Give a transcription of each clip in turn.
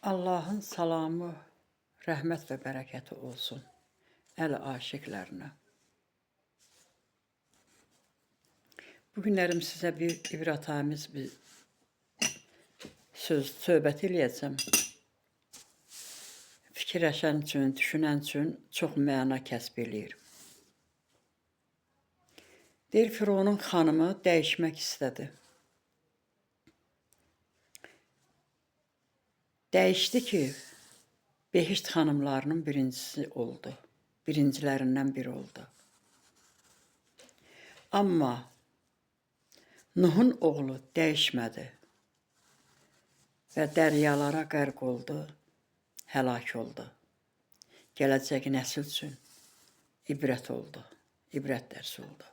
Allahın salamı, rəhmət və bərəkəti olsun əli aşiqlərinə. Bu günlərim sizə bir ibrətamiz bir söhbət eləyəcəm. Fikirləşən üçün, düşünən üçün çox məna kəsb eləyir. Deyir, Fironun xanımı dəyişmək istədi. Dəyişdi ki, Behişt xanımlarının birincisi oldu. Birincilərindən biri oldu. Amma Nuhun oğlu dəyişmədi və dəryalara qərq oldu, həlak oldu. Gələcək nəsil üçün ibrət oldu, ibrət dərsi oldu.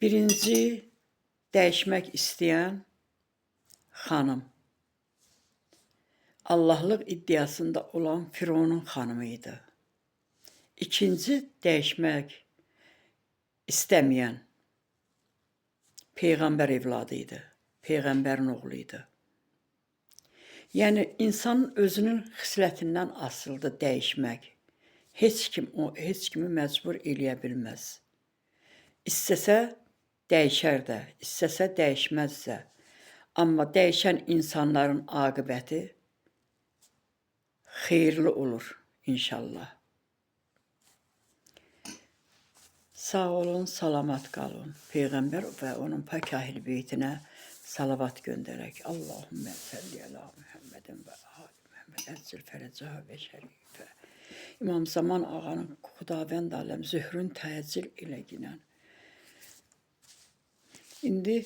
Birinci dəyişmək istəyən xanım, Allahlıq iddiasında olan Fironun xanımı idi. İkinci dəyişmək istəməyən Peyğəmbər evladı idi, Peyğəmbərin oğlu idi. Yəni, insanın özünün xislətindən asılıdır dəyişmək. Heç kimi məcbur eləyə bilməz. İstəsə dəyişər də, istəsə dəyişməz də. Amma dəyişən insanların aqibəti xeyirli olur inşallah. Sağ olun, salamat qalın. Peyğəmbər və onun pak əhl-i beytinə salavat göndərək. Allahümmə səlli əla Muhammedin və ali Muhammed əccil fərəcəhə və şərifə. İmam Zaman ağanın Xudavənd aləm zührün təcil ilə ginən. İndi